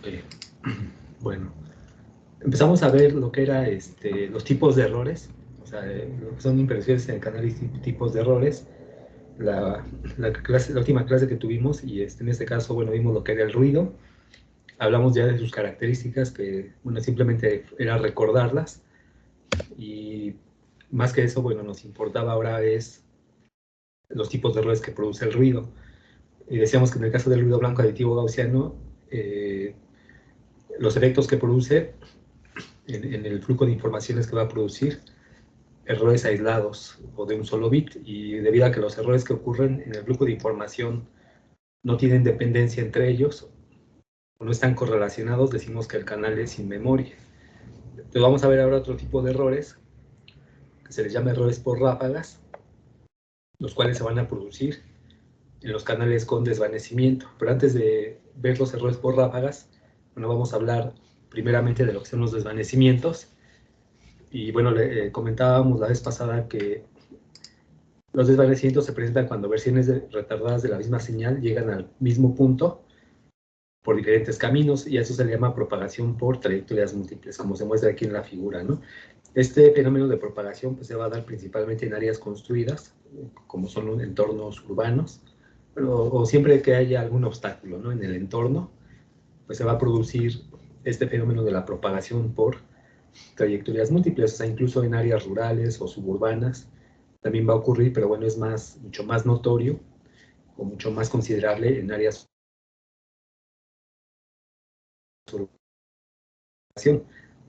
Eh, bueno, empezamos a ver lo que era los tipos de errores, o sea, lo que son impresiones en el canal y tipos de errores. La última clase que tuvimos, y en este caso, bueno, vimos lo que era el ruido, hablamos ya de sus características, que, bueno, simplemente era recordarlas, y más que eso, bueno, nos importaba ahora es los tipos de errores que produce el ruido. Y decíamos que en el caso del ruido blanco aditivo gaussiano, los efectos que produce en el flujo de informaciones que va a producir, errores aislados o de un solo bit, y debido a que los errores que ocurren en el flujo de información no tienen dependencia entre ellos o no están correlacionados, decimos que el canal es sin memoria. Entonces vamos a ver ahora otro tipo de errores que se les llama errores por ráfagas, los cuales se van a producir en los canales con desvanecimiento. Pero antes de ver los errores por ráfagas, bueno, vamos a hablar primeramente de lo que son los desvanecimientos. Y bueno, comentábamos la vez pasada que los desvanecimientos se presentan cuando versiones retardadas de la misma señal llegan al mismo punto por diferentes caminos, y a eso se le llama propagación por trayectorias múltiples, como se muestra aquí en la figura, ¿no? Este fenómeno de propagación pues, se va a dar principalmente en áreas construidas, como son entornos urbanos, o siempre que haya algún obstáculo, ¿no?, en el entorno, pues se va a producir este fenómeno de la propagación por trayectorias múltiples, o sea, incluso en áreas rurales o suburbanas también va a ocurrir, pero bueno, es mucho más notorio o mucho más considerable en áreas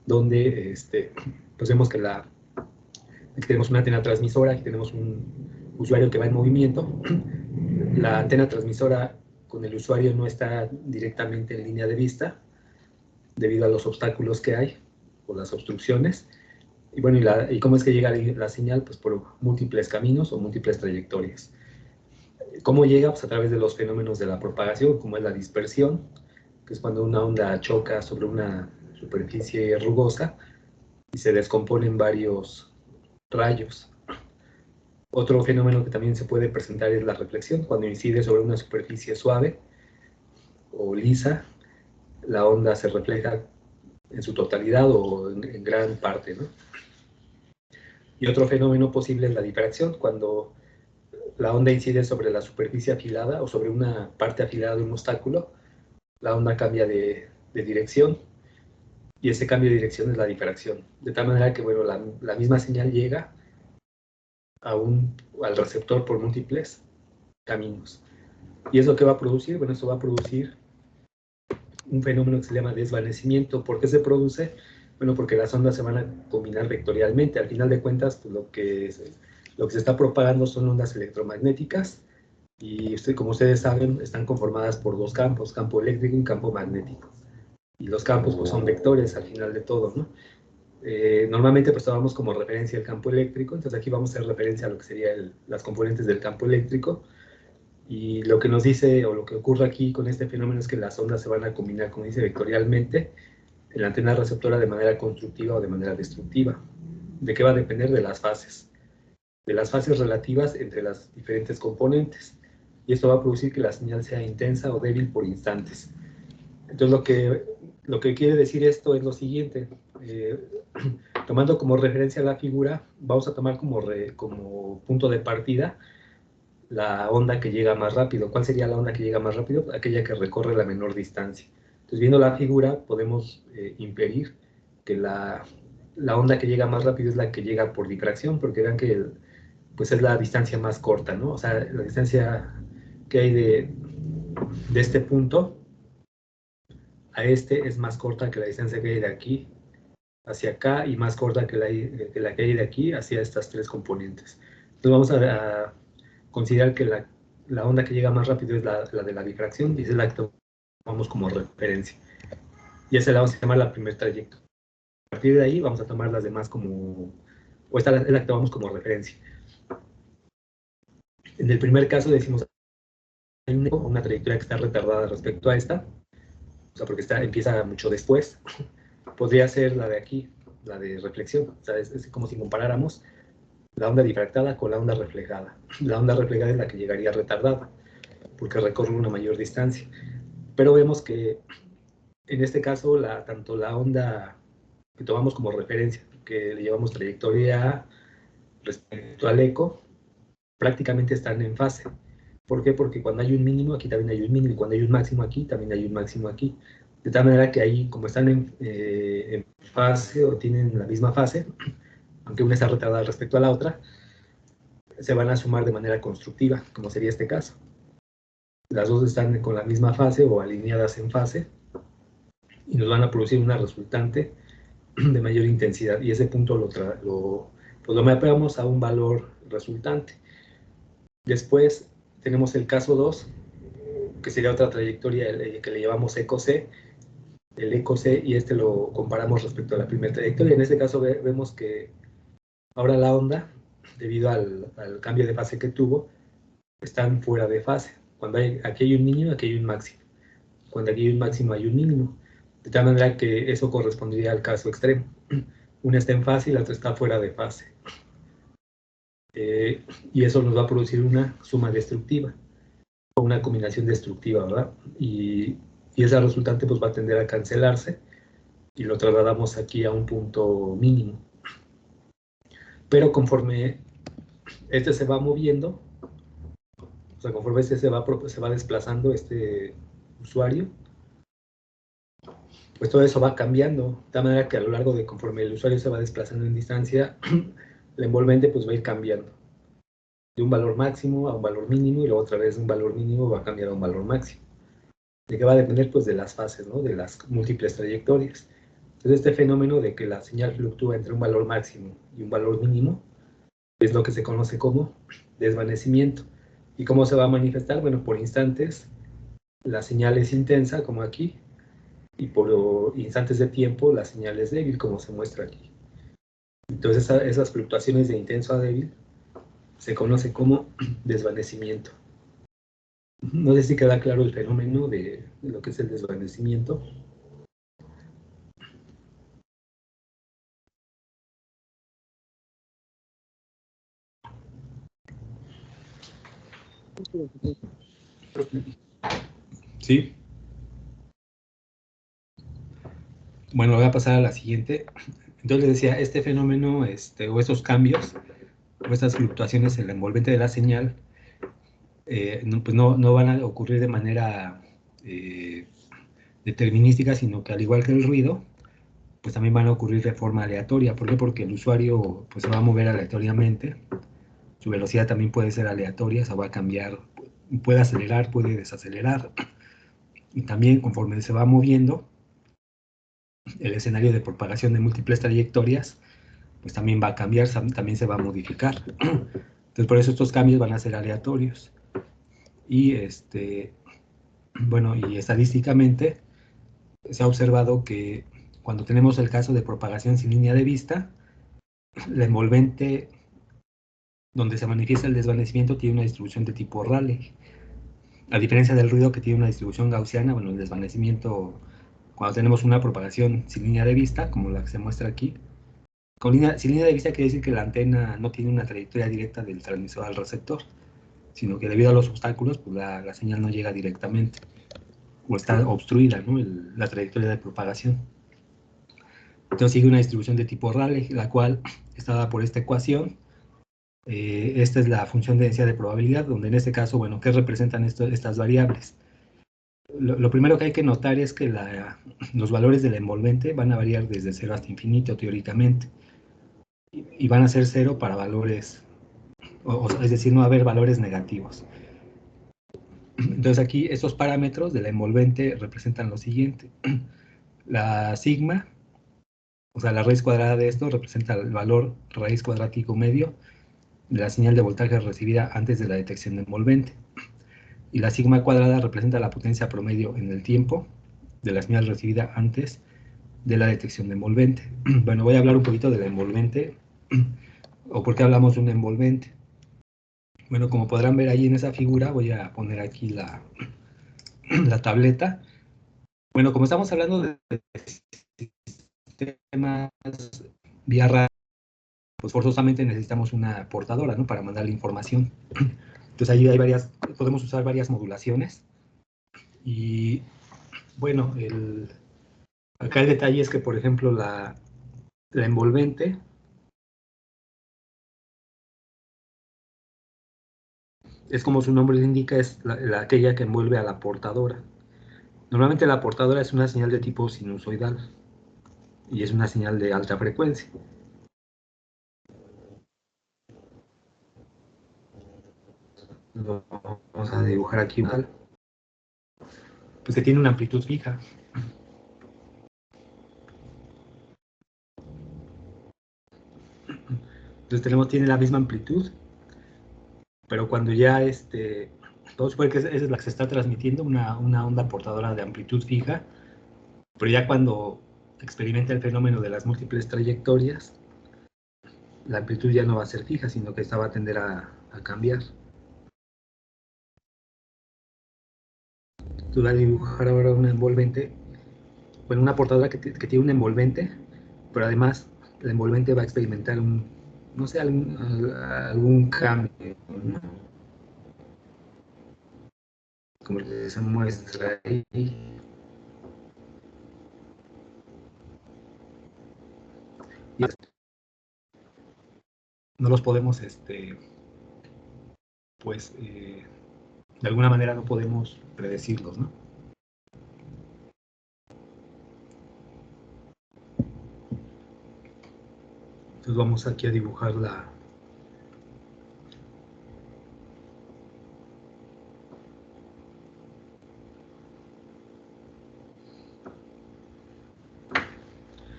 donde pues vemos que aquí tenemos una antena transmisora, aquí tenemos un usuario que va en movimiento. La antena transmisora con el usuario no está directamente en línea de vista debido a los obstáculos que hay o las obstrucciones. Y bueno, ¿y cómo es que llega la señal? Pues por múltiples caminos o múltiples trayectorias. ¿Cómo llega? Pues a través de los fenómenos de la propagación, como es la dispersión, que es cuando una onda choca sobre una superficie rugosa y se descompone en varios rayos. Otro fenómeno que también se puede presentar es la reflexión, cuando incide sobre una superficie suave o lisa, la onda se refleja en su totalidad o en gran parte, ¿no? Y otro fenómeno posible es la difracción, cuando la onda incide sobre la superficie afilada o sobre una parte afilada de un obstáculo, la onda cambia de dirección, y ese cambio de dirección es la difracción. De tal manera que, bueno, la misma señal llega al receptor por múltiples caminos. ¿Y es lo que va a producir? Bueno, eso va a producir un fenómeno que se llama desvanecimiento. ¿Por qué se produce? Bueno, porque las ondas se van a combinar vectorialmente. Al final de cuentas, pues, lo que se está propagando son ondas electromagnéticas, y como ustedes saben, están conformadas por dos campos, campo eléctrico y campo magnético. Y los campos pues, son vectores al final de todo, ¿no? Normalmente pues tomamos como referencia el campo eléctrico, entonces aquí vamos a hacer referencia a lo que serían las componentes del campo eléctrico, y lo que nos dice, o lo que ocurre aquí con este fenómeno, es que las ondas se van a combinar, como dice, vectorialmente en la antena receptora de manera constructiva o de manera destructiva. ¿De qué va a depender? De las fases relativas entre las diferentes componentes, y esto va a producir que la señal sea intensa o débil por instantes. Entonces lo que quiere decir esto es lo siguiente. Tomando como referencia la figura, vamos a tomar como punto de partida la onda que llega más rápido. ¿Cuál sería la onda que llega más rápido? Aquella que recorre la menor distancia. Entonces, viendo la figura, podemos inferir que la onda que llega más rápido es la que llega por difracción, porque vean que pues es la distancia más corta, ¿no? O sea, la distancia que hay de este punto a es más corta que la distancia que hay de aquí hacia acá, y más corta que la que hay de aquí hacia estas tres componentes. Entonces vamos a considerar que la onda que llega más rápido es la de la difracción, y esa es la que tomamos como referencia. Y esa la vamos a llamar la primer trayecto. A partir de ahí vamos a tomar las demás o esta es la que tomamos como referencia. En el primer caso decimos hay una trayectoria que está retardada respecto a esta, o sea, porque empieza mucho después. Podría ser la de aquí, la de reflexión. O sea, es como si comparáramos la onda difractada con la onda reflejada. La onda reflejada es la que llegaría retardada, porque recorre una mayor distancia. Pero vemos que En este caso, tanto la onda que tomamos como referencia, que le llevamos trayectoria respecto al eco, prácticamente están en fase. ¿Por qué? Porque cuando hay un mínimo, aquí también hay un mínimo, y cuando hay un máximo aquí, también hay un máximo aquí. De tal manera que ahí, como están en fase o tienen la misma fase, aunque una está retardada respecto a la otra, se van a sumar de manera constructiva, como sería este caso. Las dos están con la misma fase o alineadas en fase, y nos van a producir una resultante de mayor intensidad, y ese punto lo mapeamos a un valor resultante. Después tenemos el caso 2, que sería otra trayectoria que le llamamos ECO-C, el ECO-C, y este lo comparamos respecto a la primera trayectoria. En este caso vemos que ahora la onda, debido al cambio de fase que tuvo, están fuera de fase. Cuando aquí hay un mínimo, aquí hay un máximo. Cuando aquí hay un máximo, hay un mínimo. De tal manera que eso correspondería al caso extremo. Una está en fase y la otra está fuera de fase. Y eso nos va a producir una suma destructiva, o una combinación destructiva, ¿verdad? Y esa resultante pues va a tender a cancelarse, y lo trasladamos aquí a un punto mínimo. Pero conforme este se va moviendo, o sea, conforme este se va desplazando, este usuario, pues todo eso va cambiando, de tal manera que a lo largo de conforme el usuario se va desplazando en distancia, el envolvente pues va a ir cambiando de un valor máximo a un valor mínimo, y luego otra vez de un valor mínimo va a cambiar a un valor máximo. ¿De qué va a depender? Pues de las fases, ¿no? De las múltiples trayectorias. Entonces, este fenómeno de que la señal fluctúa entre un valor máximo y un valor mínimo es lo que se conoce como desvanecimiento. ¿Y cómo se va a manifestar? Bueno, por instantes la señal es intensa, como aquí, y por instantes de tiempo la señal es débil, como se muestra aquí. Entonces, esas fluctuaciones de intenso a débil se conoce como desvanecimiento. No sé si queda claro el fenómeno de lo que es el desvanecimiento. Sí. Bueno, voy a pasar a la siguiente. Entonces les decía, este fenómeno, o estos cambios, o estas fluctuaciones en el envolvente de la señal, pues no van a ocurrir de manera determinística, sino que al igual que el ruido, pues también van a ocurrir de forma aleatoria. ¿Por qué? Porque el usuario pues, se va a mover aleatoriamente, su velocidad también puede ser aleatoria, se va a cambiar, puede acelerar, puede desacelerar, y también conforme se va moviendo, el escenario de propagación de múltiples trayectorias pues también va a cambiar, también se va a modificar. Entonces, por eso estos cambios van a ser aleatorios. Y, bueno, y estadísticamente se ha observado que cuando tenemos el caso de propagación sin línea de vista, la envolvente donde se manifiesta el desvanecimiento tiene una distribución de tipo Rayleigh. A diferencia del ruido, que tiene una distribución gaussiana, bueno, el desvanecimiento, cuando tenemos una propagación sin línea de vista, como la que se muestra aquí, sin línea de vista quiere decir que la antena no tiene una trayectoria directa del transmisor al receptor, sino que debido a los obstáculos, pues la señal no llega directamente, o está obstruida, ¿no? La trayectoria de propagación. Entonces sigue una distribución de tipo Rayleigh, la cual está dada por esta ecuación. Esta es la función de densidad de probabilidad, donde en este caso, bueno, ¿qué representan estas variables? Lo primero que hay que notar es que los valores del envolvente van a variar desde 0 hasta infinito, teóricamente, y van a ser 0 para valores, es decir, no va a haber valores negativos. Entonces aquí estos parámetros de la envolvente representan lo siguiente. La sigma, o sea, la raíz cuadrada de esto representa el valor raíz cuadrático medio de la señal de voltaje recibida antes de la detección de envolvente. Y la sigma cuadrada representa la potencia promedio en el tiempo de la señal recibida antes de la detección de envolvente. Bueno, voy a hablar un poquito de la envolvente, o por qué hablamos de un envolvente. Bueno, como podrán ver ahí en esa figura, voy a poner aquí la tableta. Bueno, como estamos hablando de sistemas vía radio, pues forzosamente necesitamos una portadora, ¿no? Para mandar la información. Entonces ahí podemos usar varias modulaciones. Y bueno, Acá el detalle es que, por ejemplo, la envolvente es como su nombre le indica, es aquella que envuelve a la portadora. Normalmente la portadora es una señal de tipo sinusoidal y es una señal de alta frecuencia. Lo vamos a dibujar aquí igual. Pues que tiene una amplitud fija. Entonces tiene la misma amplitud, pero cuando ya vamos a suponer que esa es la que se está transmitiendo, una onda portadora de amplitud fija, pero ya cuando experimenta el fenómeno de las múltiples trayectorias, la amplitud ya no va a ser fija, sino que esta va a tender a cambiar. Tú vas a dibujar ahora una envolvente, bueno, una portadora que tiene un envolvente, pero además la envolvente va a experimentar no sé, algún cambio, ¿no? Como el que se muestra ahí. Y no los podemos, pues, de alguna manera no podemos predecirlos, ¿no? Entonces vamos aquí a dibujar la...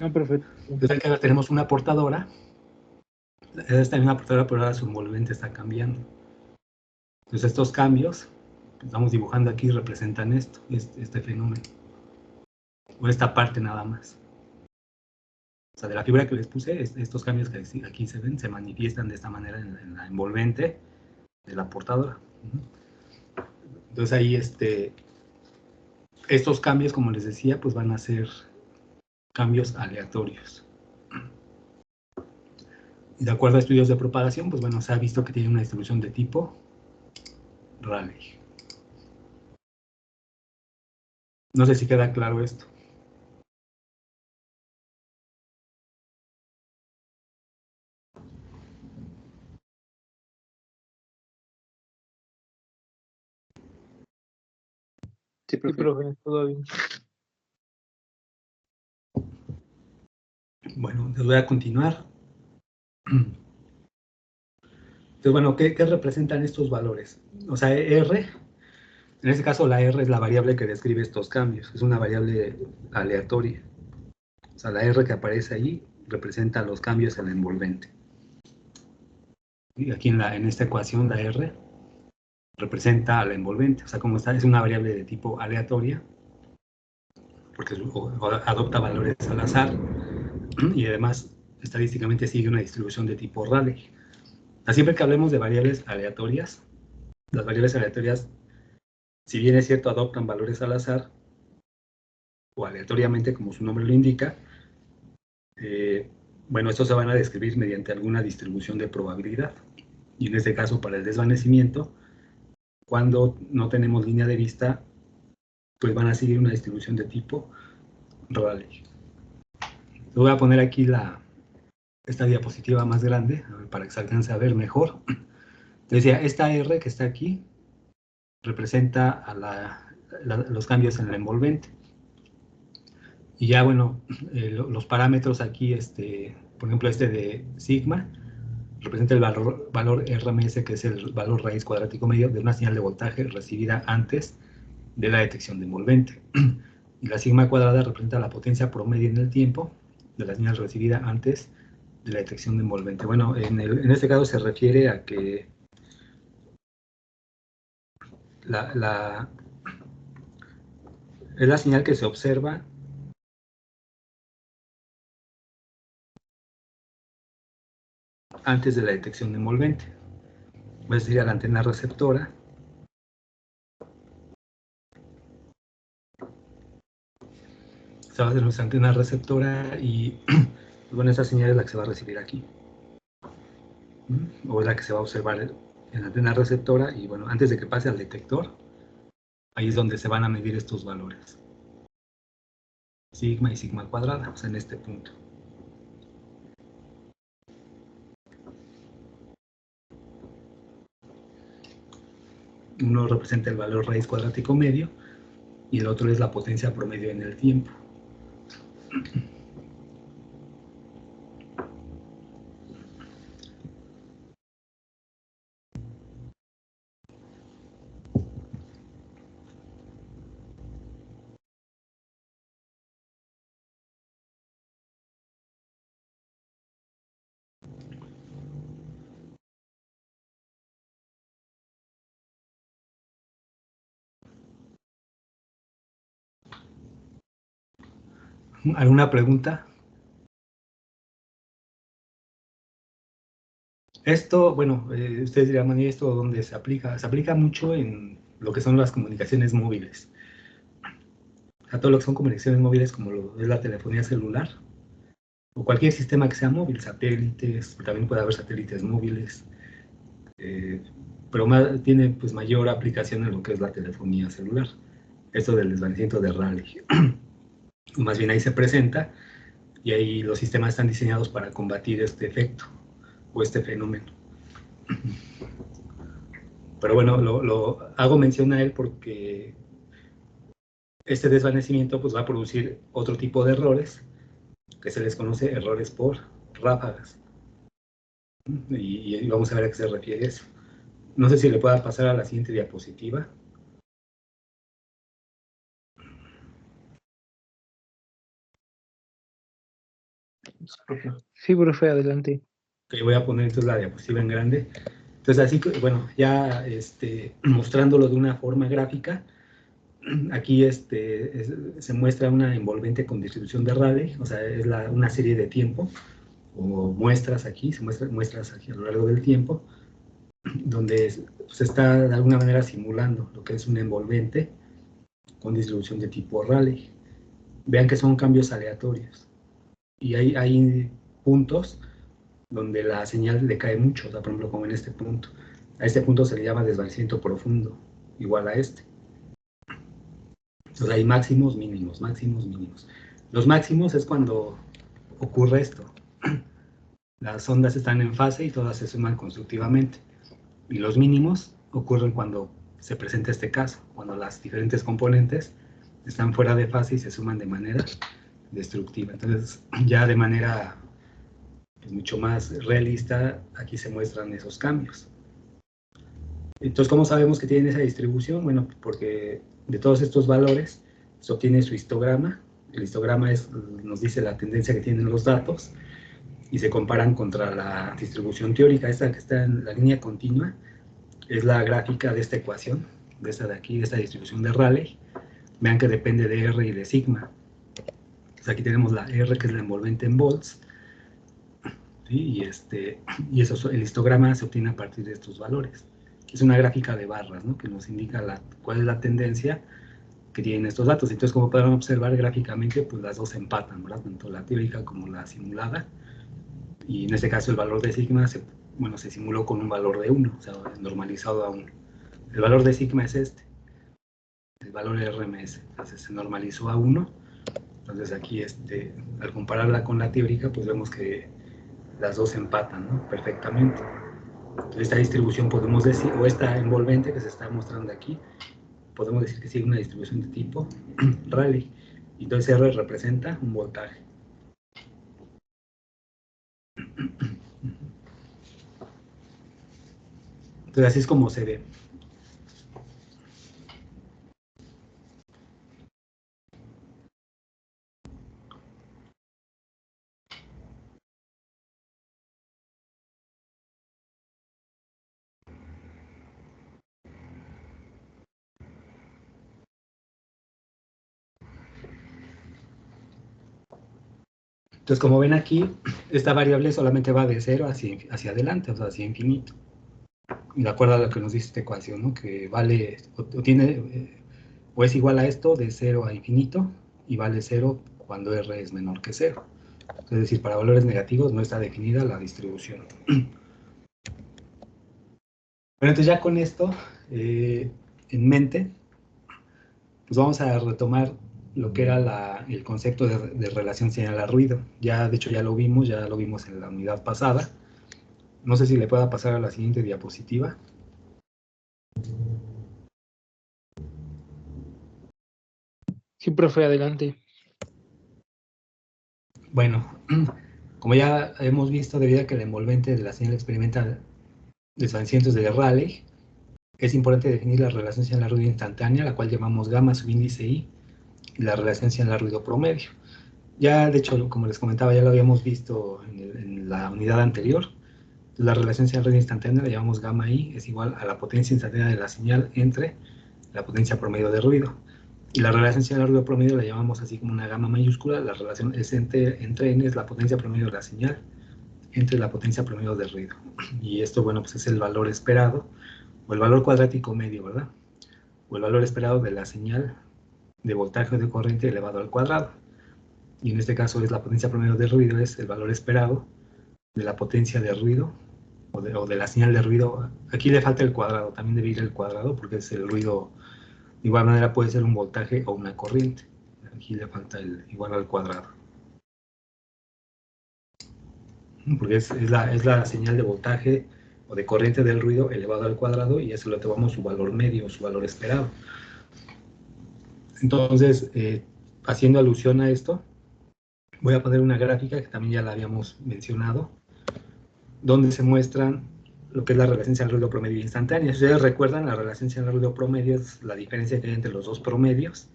No, perfecto. Entonces aquí ahora tenemos una portadora. Esta es una portadora, pero ahora su envolvente está cambiando. Entonces estos cambios, que estamos dibujando aquí, representan esto, este fenómeno. O esta parte nada más. O sea, de la figura que les puse, estos cambios que aquí se ven, se manifiestan de esta manera en la envolvente de la portadora. Entonces ahí estos cambios, como les decía, pues van a ser cambios aleatorios. Y de acuerdo a estudios de propagación, pues bueno, se ha visto que tiene una distribución de tipo Rayleigh. No sé si queda claro esto. Sí, profe, todo bien. Bueno, les voy a continuar. Entonces, bueno, ¿qué representan estos valores? O sea, R, en este caso la R es la variable que describe estos cambios, es una variable aleatoria. O sea, la R que aparece ahí representa los cambios en la envolvente. Y aquí en esta ecuación la R representa a la envolvente, o sea, como está, es una variable de tipo aleatoria, porque adopta valores al azar, y además estadísticamente sigue una distribución de tipo Rayleigh. Siempre que hablemos de variables aleatorias, las variables aleatorias, si bien es cierto, adoptan valores al azar, o aleatoriamente, como su nombre lo indica, bueno, estos se van a describir mediante alguna distribución de probabilidad. Y en este caso, para el desvanecimiento, cuando no tenemos línea de vista, pues van a seguir una distribución de tipo Rayleigh. Voy a poner aquí esta diapositiva más grande para que se alcance a ver mejor. Decía, esta R que está aquí representa a los cambios en la envolvente. Y ya, bueno, los parámetros aquí, por ejemplo, de sigma, representa el valor RMS, que es el valor raíz cuadrático medio de una señal de voltaje recibida antes de la detección de envolvente. Y la sigma cuadrada representa la potencia promedio en el tiempo de la señal recibida antes de la detección de envolvente. Bueno, en este caso se refiere a que es la señal que se observa antes de la detección de envolvente. Va a decir a la antena receptora. Esta va a ser nuestra antena receptora y bueno, esa señal es la que se va a recibir aquí. O es la que se va a observar en la antena receptora y bueno, antes de que pase al detector, ahí es donde se van a medir estos valores. sigma y sigma cuadrada, o sea, en este punto. Uno representa el valor raíz cuadrático medio y el otro es la potencia promedio en el tiempo. ¿Alguna pregunta? Esto, bueno, ustedes dirán, ¿y esto dónde se aplica? Se aplica mucho en lo que son las comunicaciones móviles. A todo lo que son comunicaciones móviles, como lo es la telefonía celular, o cualquier sistema que sea móvil, satélites, también puede haber satélites móviles, pero tiene pues mayor aplicación en lo que es la telefonía celular. Esto del desvanecimiento de Rayleigh. Más bien ahí se presenta, y ahí los sistemas están diseñados para combatir este efecto o este fenómeno. Pero bueno, lo hago mención a él porque este desvanecimiento pues va a producir otro tipo de errores que se les conoce errores por ráfagas. Y vamos a ver a qué se refiere eso. No sé si le pueda pasar a la siguiente diapositiva. Sí, profe, adelante. Ok, voy a poner entonces la diapositiva en grande. Entonces así, bueno, ya mostrándolo de una forma gráfica, aquí se muestra una envolvente con distribución de Rayleigh, o sea, es una serie de tiempo, o muestras aquí, muestras aquí a lo largo del tiempo, donde se está de alguna manera simulando lo que es un envolvente con distribución de tipo Rayleigh. Vean que son cambios aleatorios. Y hay puntos donde la señal le cae mucho, o sea, por ejemplo, como en este punto. A este punto se le llama desvanecimiento profundo, igual a este. Entonces hay máximos, mínimos, máximos, mínimos. Los máximos es cuando ocurre esto. Las ondas están en fase y todas se suman constructivamente. Y los mínimos ocurren cuando se presenta este caso, cuando las diferentes componentes están fuera de fase y se suman de manera destructiva. Entonces, ya de manera pues, mucho más realista, aquí se muestran esos cambios. Entonces, ¿cómo sabemos que tienen esa distribución? Bueno, porque de todos estos valores se obtiene su histograma. El histograma nos dice la tendencia que tienen los datos y se comparan contra la distribución teórica. Esta que está en la línea continua es la gráfica de esta ecuación, de esta de aquí, de esta distribución de Rayleigh. Vean que depende de R y de sigma. Entonces aquí tenemos la R, que es la envolvente en volts, ¿sí? Y eso, el histograma se obtiene a partir de estos valores. Es una gráfica de barras, ¿no? Que nos indica cuál es la tendencia que tienen estos datos. Entonces, como podrán observar gráficamente, pues las dos empatan, ¿verdad? Tanto la teórica como la simulada. Y en este caso el valor de sigma se simuló con un valor de 1, o sea, normalizado a 1. El valor de sigma es este, el valor de RMS. Entonces se normalizó a 1. Entonces aquí, al compararla con la teórica, pues vemos que las dos empatan, ¿no? Perfectamente. Entonces, esta distribución podemos decir, o esta envolvente que se está mostrando aquí, podemos decir que sigue una distribución de tipo Rayleigh. Entonces R representa un voltaje. Entonces así es como se ve. Entonces, como ven aquí, esta variable solamente va de 0 hacia adelante, o sea, hacia infinito. Y de acuerdo a lo que nos dice esta ecuación, ¿no? Que vale, o es igual a esto de 0 a infinito, y vale 0 cuando R es menor que 0. Es decir, para valores negativos no está definida la distribución. Bueno, entonces ya con esto en mente, pues vamos a retomar lo que era el concepto de relación señal a ruido. Ya, de hecho, ya lo vimos en la unidad pasada. No sé si le pueda pasar a la siguiente diapositiva. Sí, profe, adelante. Bueno, como ya hemos visto, debido a que el envolvente de la señal experimenta desvanecimientos de Rayleigh, es importante definir la relación señal a ruido instantánea, la cual llamamos gamma subíndice I, y la relación señal a ruido promedio. Ya, de hecho, como les comentaba, ya lo habíamos visto en la unidad anterior. La relación señal a ruido instantánea la llamamos gamma I, es igual a la potencia instantánea de la señal entre la potencia promedio de ruido. Y la relación señal a ruido promedio la llamamos así como una gamma mayúscula. La relación es entre n, es la potencia promedio de la señal entre la potencia promedio de ruido. Y esto, bueno, pues es el valor esperado, o el valor cuadrático medio, ¿verdad? O el valor esperado de la señal de voltaje o de corriente elevado al cuadrado. Y en este caso es la potencia promedio de ruido, es el valor esperado de la potencia de ruido, o de la señal de ruido. Aquí le falta el cuadrado, también debe ir el cuadrado, porque es el ruido. De igual manera puede ser un voltaje o una corriente. Aquí le falta el igual al cuadrado. Porque es la señal de voltaje o de corriente del ruido elevado al cuadrado, y eso le tomamos su valor medio, su valor esperado. Entonces, haciendo alusión a esto, voy a poner una gráfica que también ya la habíamos mencionado, donde se muestran lo que es la relación al ruido promedio instantánea. Si ustedes recuerdan, la relación al ruido promedio es la diferencia que hay entre los dos promedios,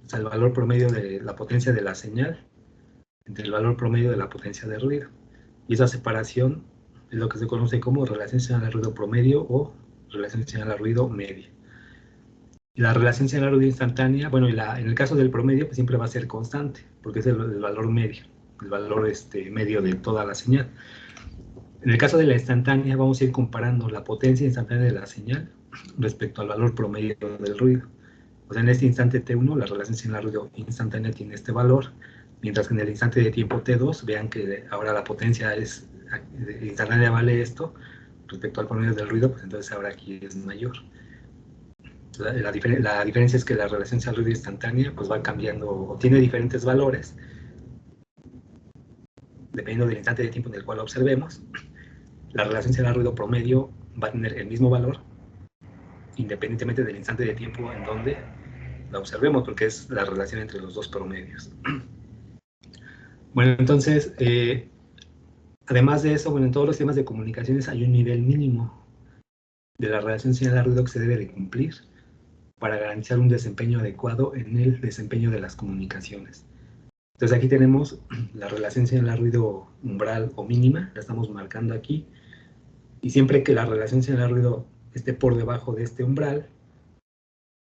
o sea, el valor promedio de la potencia de la señal entre el valor promedio de la potencia de ruido. Y esa separación es lo que se conoce como relación señal al ruido promedio o relación señal al ruido media. Y la relación señal al ruido instantánea, bueno, en el caso del promedio, pues siempre va a ser constante, porque es el valor medio, el valor medio de toda la señal. En el caso de la instantánea, vamos a ir comparando la potencia instantánea de la señal respecto al valor promedio del ruido. O sea, en este instante T1, la relación señal al ruido instantánea tiene este valor, mientras que en el instante de tiempo T2, vean que ahora la potencia instantánea vale esto, respecto al promedio del ruido, pues entonces ahora aquí es mayor. La diferencia es que la relación señal al ruido instantánea pues va cambiando, o tiene diferentes valores, dependiendo del instante de tiempo en el cual la observemos. La relación señal al ruido promedio va a tener el mismo valor, independientemente del instante de tiempo en donde la observemos, porque es la relación entre los dos promedios. Bueno, entonces, además de eso, bueno, en todos los sistemas de comunicaciones hay un nivel mínimo de la relación señal al ruido que se debe de cumplir para garantizar un desempeño adecuado en el desempeño de las comunicaciones. Entonces aquí tenemos la relación señal al ruido umbral o mínima, la estamos marcando aquí, y siempre que la relación señal al ruido esté por debajo de este umbral,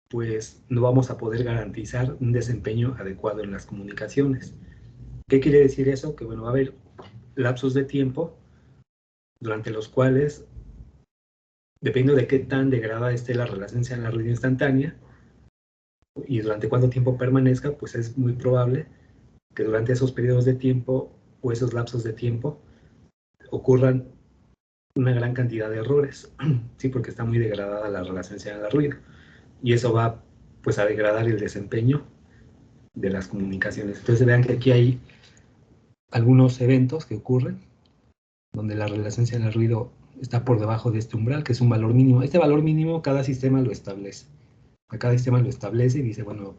pues no vamos a poder garantizar un desempeño adecuado en las comunicaciones. ¿Qué quiere decir eso? Que bueno, va a haber lapsos de tiempo durante los cuales, dependiendo de qué tan degradada esté la relación señal al ruido instantánea y durante cuánto tiempo permanezca, pues es muy probable que durante esos periodos de tiempo o esos lapsos de tiempo ocurran una gran cantidad de errores, ¿sí? Porque está muy degradada la relación señal al ruido. Y eso va pues a degradar el desempeño de las comunicaciones. Entonces vean que aquí hay algunos eventos que ocurren donde la relación señal al ruido está por debajo de este umbral, que es un valor mínimo. Este valor mínimo cada sistema lo establece. Cada sistema lo establece y dice, bueno,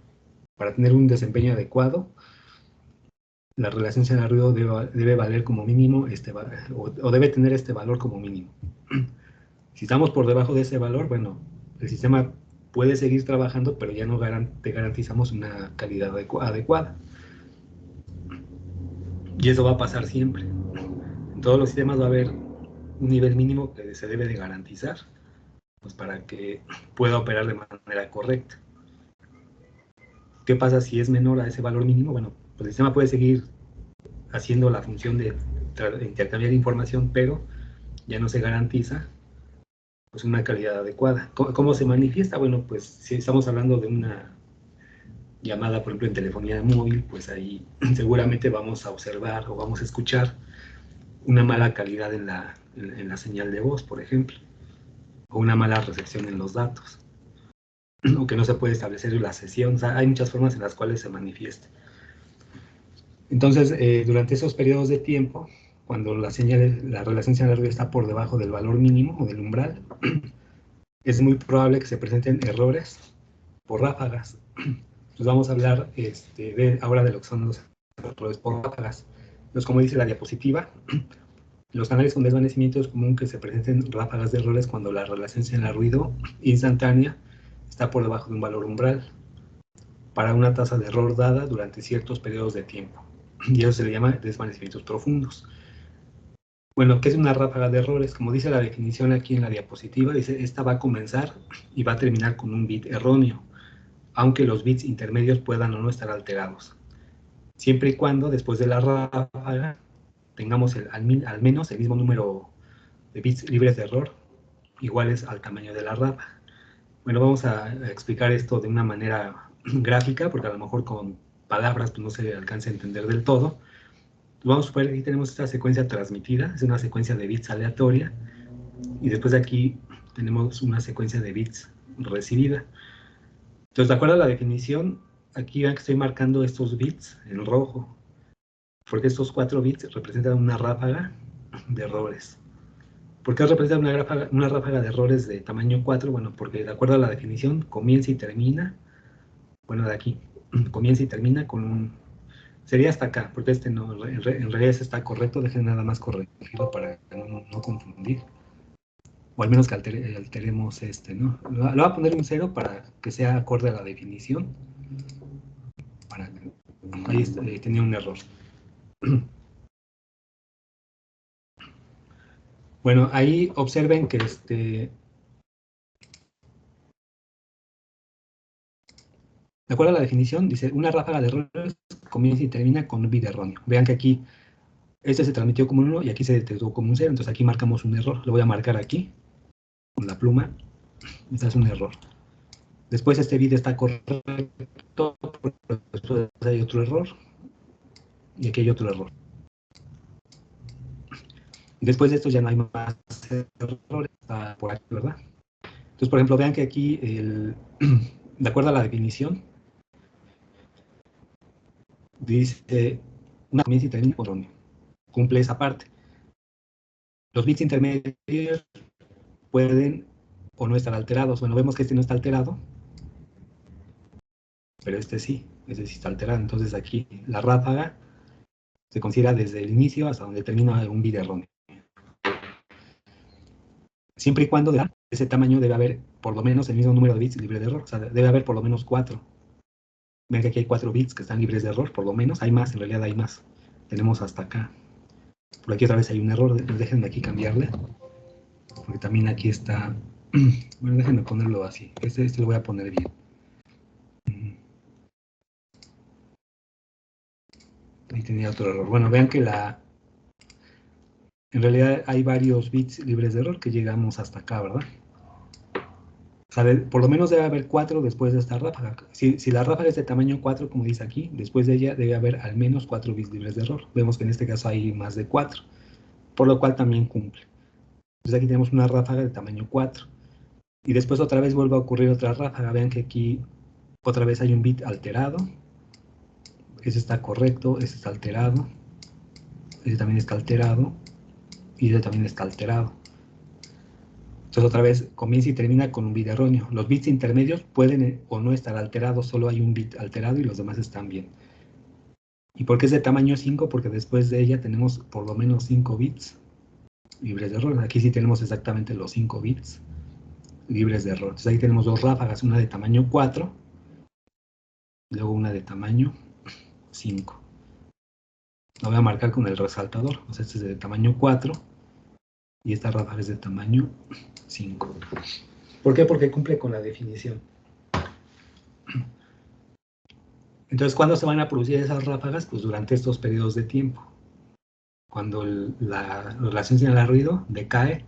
para tener un desempeño adecuado, la relación señal al ruido debe valer como mínimo o debe tener este valor como mínimo. Si estamos por debajo de ese valor, bueno, el sistema puede seguir trabajando, pero ya no te garantizamos una calidad adecuada. Y eso va a pasar siempre. En todos los sistemas va a haber un nivel mínimo que se debe de garantizar, pues para que pueda operar de manera correcta. ¿Qué pasa si es menor a ese valor mínimo? Bueno, pues el sistema puede seguir haciendo la función de intercambiar información, pero ya no se garantiza pues una calidad adecuada. ¿Cómo se manifiesta? Bueno, pues si estamos hablando de una llamada, por ejemplo, en telefonía móvil, pues ahí seguramente vamos a observar o vamos a escuchar una mala calidad en la señal de voz, por ejemplo, o una mala recepción en los datos. o que no se puede establecer la sesión. O sea, hay muchas formas en las cuales se manifiesta. Entonces, durante esos periodos de tiempo, cuando la relación señal-ruido está por debajo del valor mínimo o del umbral, es muy probable que se presenten errores por ráfagas. Pues vamos a hablar ahora de lo que son los errores por ráfagas. Entonces, como dice la diapositiva, los canales con desvanecimiento es común que se presenten ráfagas de errores cuando la relación señal-ruido instantánea está por debajo de un valor umbral para una tasa de error dada durante ciertos periodos de tiempo. Y eso se le llama desvanecimientos profundos. Bueno, ¿qué es una ráfaga de errores? Como dice la definición aquí en la diapositiva, dice, esta va a comenzar y va a terminar con un bit erróneo, aunque los bits intermedios puedan o no estar alterados. Siempre y cuando, después de la ráfaga, tengamos al menos el mismo número de bits libres de error, iguales al tamaño de la ráfaga. Bueno, vamos a explicar esto de una manera gráfica, porque a lo mejor con palabras pues, no se alcanza a entender del todo. Vamos a suponer que aquí tenemos esta secuencia transmitida, es una secuencia de bits aleatoria, y después de aquí tenemos una secuencia de bits recibida. Entonces, de acuerdo a la definición, aquí vean que estoy marcando estos bits en rojo, porque estos 4 bits representan una ráfaga de errores. ¿Por qué representa una ráfaga de errores de tamaño 4? Bueno, porque de acuerdo a la definición, comienza y termina, bueno, de aquí, comienza y termina con un... Sería hasta acá, porque no, en realidad está correcto, dejen nada más corregirlo para no confundir. O al menos que alteremos ¿no? Lo voy a poner un 0 para que sea acorde a la definición. Ahí tenía un error. Bueno, ahí observen que de acuerdo a la definición, dice, una ráfaga de errores comienza y termina con un bit erróneo. Vean que aquí, se transmitió como un 1 y aquí se detectó como un 0, entonces aquí marcamos un error. Lo voy a marcar aquí, con la pluma. Este es un error. Después este bit está correcto, después hay otro error, y aquí hay otro error. Después de esto ya no hay más errores, está por aquí, ¿verdad? Entonces, por ejemplo, vean que aquí, de acuerdo a la definición, dice, una comienza y termina con erróneo. Cumple esa parte. Los bits intermedios pueden o no estar alterados. Bueno, vemos que este no está alterado, pero este sí está alterado. Entonces aquí la ráfaga se considera desde el inicio hasta donde termina un bit erróneo. Siempre y cuando de ese tamaño debe haber por lo menos el mismo número de bits libres de error. O sea, debe haber por lo menos 4. Ven que aquí hay 4 bits que están libres de error, por lo menos. Hay más, en realidad hay más. Tenemos hasta acá. Por aquí otra vez hay un error. Déjenme aquí cambiarle. Porque también aquí está... Bueno, déjenme ponerlo así. Este lo voy a poner bien. Ahí tenía otro error. Bueno, vean que en realidad hay varios bits libres de error que llegamos hasta acá, ¿verdad? O sea, por lo menos debe haber 4 después de esta ráfaga. Si la ráfaga es de tamaño 4, como dice aquí, después de ella debe haber al menos 4 bits libres de error. Vemos que en este caso hay más de 4, por lo cual también cumple. Entonces aquí tenemos una ráfaga de tamaño 4. Y después otra vez vuelve a ocurrir otra ráfaga. Vean que aquí otra vez hay un bit alterado. Ese está correcto, ese está alterado. Ese también está alterado. Y ese también está alterado. Entonces otra vez comienza y termina con un bit erróneo. Los bits intermedios pueden o no estar alterados, solo hay un bit alterado y los demás están bien. ¿Y por qué es de tamaño 5? Porque después de ella tenemos por lo menos 5 bits libres de error. Aquí sí tenemos exactamente los 5 bits libres de error. Entonces ahí tenemos dos ráfagas, una de tamaño 4, luego una de tamaño 5. Lo voy a marcar con el resaltador. O sea, este es de tamaño 4 y esta ráfaga es de tamaño 5. ¿Por qué? Porque cumple con la definición. Entonces, ¿cuándo se van a producir esas ráfagas? Pues durante estos periodos de tiempo. Cuando la relación señal-ruido decae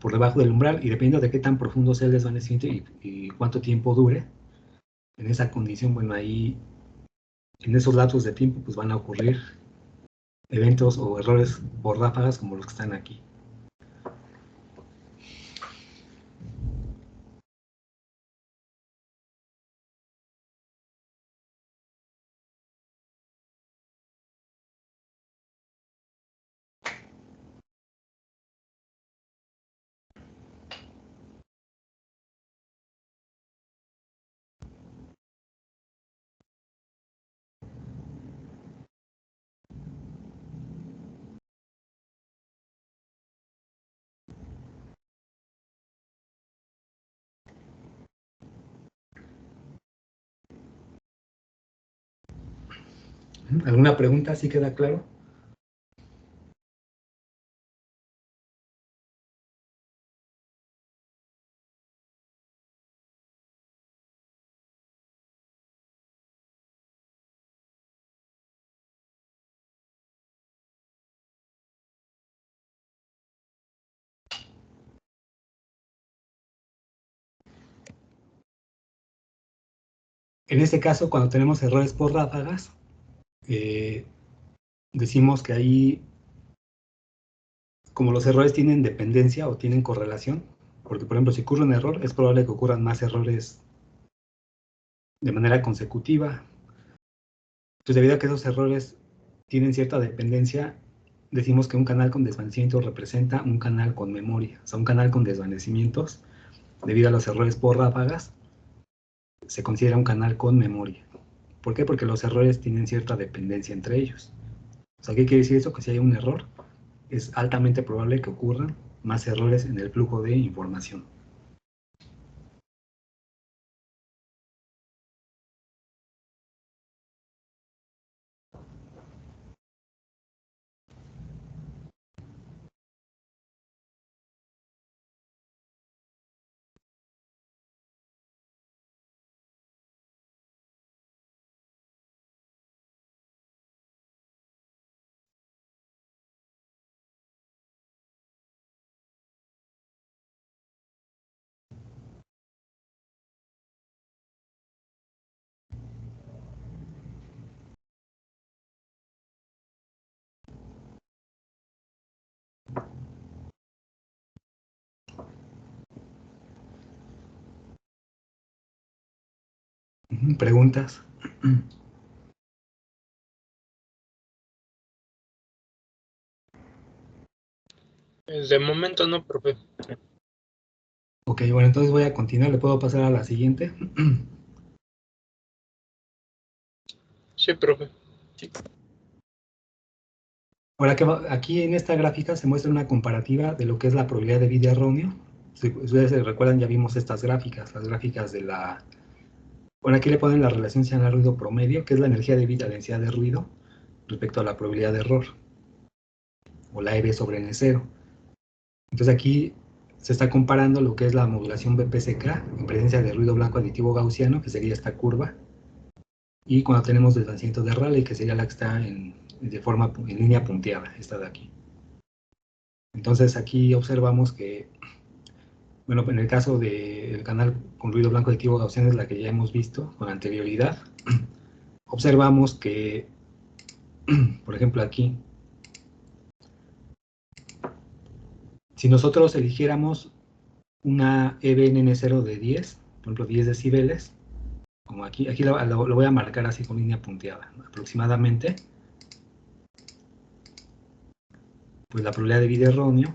por debajo del umbral y dependiendo de qué tan profundo sea el desvanecimiento y cuánto tiempo dure, en esa condición, bueno, ahí, en esos lapsos de tiempo, pues van a ocurrir eventos o errores por ráfagas como los que están aquí. ¿Alguna pregunta? ¿Sí queda claro? En este caso, cuando tenemos errores por ráfagas, decimos que ahí, como los errores tienen dependencia o tienen correlación, porque por ejemplo, si ocurre un error, es probable que ocurran más errores de manera consecutiva. Entonces, debido a que esos errores tienen cierta dependencia, decimos que un canal con desvanecimiento representa un canal con memoria. O sea, un canal con desvanecimientos, debido a los errores por ráfagas, se considera un canal con memoria. ¿Por qué? Porque los errores tienen cierta dependencia entre ellos. O sea, ¿qué quiere decir eso? Que si hay un error, es altamente probable que ocurran más errores en el flujo de información. ¿Preguntas? De momento no, profe. Ok, bueno, entonces voy a continuar. ¿Le puedo pasar a la siguiente? Sí, profe. Ahora que aquí en esta gráfica se muestra una comparativa de lo que es la probabilidad de bit erróneo. Si ustedes se recuerdan, ya vimos estas gráficas, las gráficas de la... Bueno, aquí le ponen la relación señal-ruido promedio, que es la energía de bit a densidad de ruido, respecto a la probabilidad de error, o la EB sobre N0. Entonces aquí se está comparando lo que es la modulación BPSK en presencia de ruido blanco aditivo gaussiano, que sería esta curva, y cuando tenemos desvanecimiento de Rayleigh, que sería la que está en línea punteada, esta de aquí. Entonces aquí observamos que, bueno, en el caso del canal con ruido blanco aditivo gaussiano, es la que ya hemos visto con anterioridad, observamos que, por ejemplo aquí, si nosotros eligiéramos una EBNN0 de 10, por ejemplo 10 decibeles, como aquí lo voy a marcar así con línea punteada, aproximadamente, pues la probabilidad de bit erróneo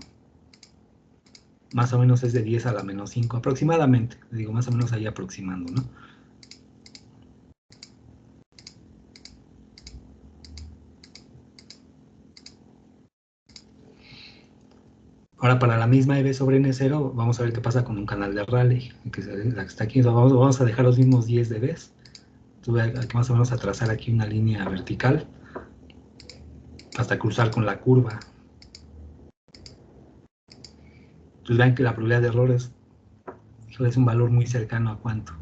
más o menos es de 10 a la menos 5, aproximadamente, digo más o menos ahí aproximando, ¿no? Ahora, para la misma EB sobre N0, vamos a ver qué pasa con un canal de Rayleigh, que es la que está aquí. Vamos a dejar los mismos 10 dBs. Voy aquí más o menos a trazar aquí una línea vertical hasta cruzar con la curva. Entonces vean que la probabilidad de error es un valor muy cercano a cuánto.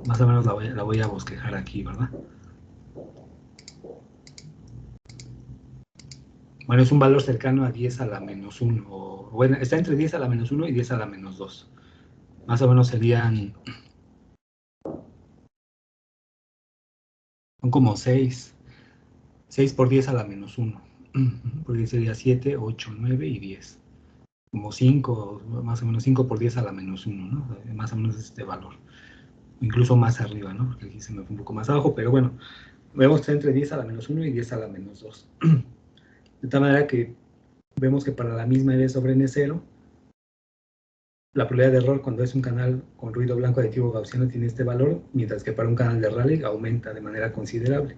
Más o menos la voy a bosquejar aquí, ¿verdad? Bueno, es un valor cercano a 10 a la menos 1. Bueno, está entre 10 a la menos 1 y 10 a la menos 2. Más o menos serían... Son como 6. 6 por 10 a la menos 1. Porque sería 7, 8, 9 y 10. Como 5, más o menos 5 por 10 a la menos 1, ¿no? Más o menos este valor. Incluso más arriba, ¿no? Porque aquí se me fue un poco más abajo, pero bueno, vemos que está entre 10 a la menos 1 y 10 a la menos 2. De tal manera que vemos que para la misma EB sobre N0, la probabilidad de error cuando es un canal con ruido blanco aditivo gaussiano tiene este valor, mientras que para un canal de Rayleigh aumenta de manera considerable.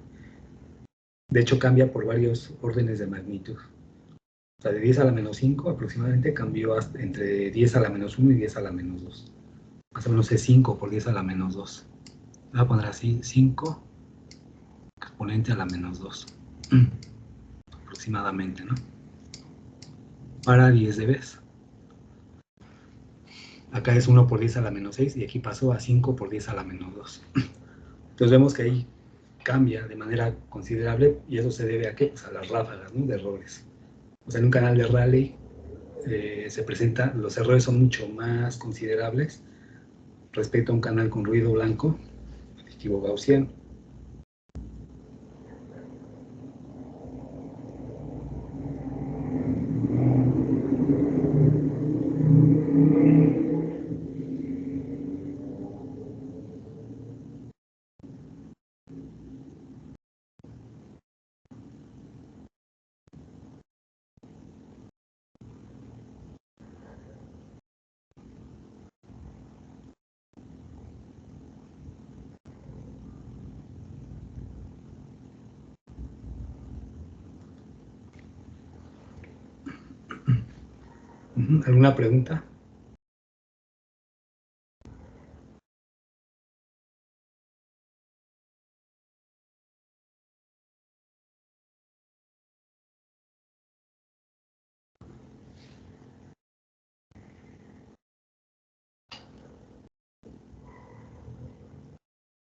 De hecho, cambia por varios órdenes de magnitud. O sea, de 10 a la menos 5 aproximadamente cambió hasta entre 10 a la menos 1 y 10 a la menos 2. más o menos es 5 por 10 a la menos 2. Voy a poner así, 5 exponente a la menos 2. Aproximadamente, ¿no? Para 10 dB. Acá es 1 por 10 a la menos 6 y aquí pasó a 5 por 10 a la menos 2. Entonces vemos que ahí cambia de manera considerable y eso se debe a qué? Pues a las ráfagas, ¿no? De errores. O sea, en un canal de Rayleigh se presenta, los errores son mucho más considerables respecto a un canal con ruido blanco, aditivo gaussiano. ¿Alguna pregunta?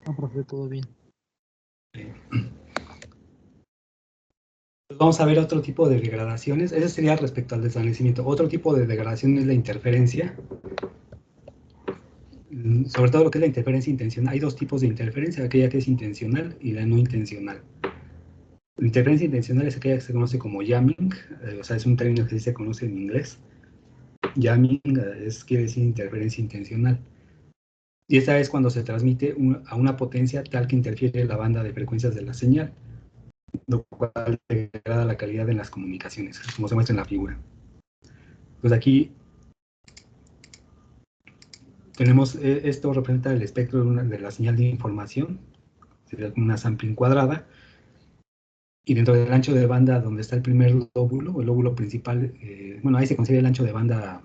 No, profe, todo bien. Vamos a ver otro tipo de degradaciones. Ese sería respecto al desvanecimiento. Otro tipo de degradación es la interferencia. Sobre todo lo que es la interferencia intencional. Hay dos tipos de interferencia, aquella que es intencional y la no intencional. La interferencia intencional es aquella que se conoce como jamming, o sea, es un término que sí se conoce en inglés. Jamming quiere decir interferencia intencional. Y esta es cuando se transmite a una potencia tal que interfiere la banda de frecuencias de la señal, lo cual degrada la calidad en las comunicaciones, como se muestra en la figura. Pues aquí tenemos, esto representa el espectro de la señal de información, sería una sampling cuadrada, y dentro del ancho de banda donde está el primer lóbulo, el lóbulo principal, bueno, ahí se considera el ancho de banda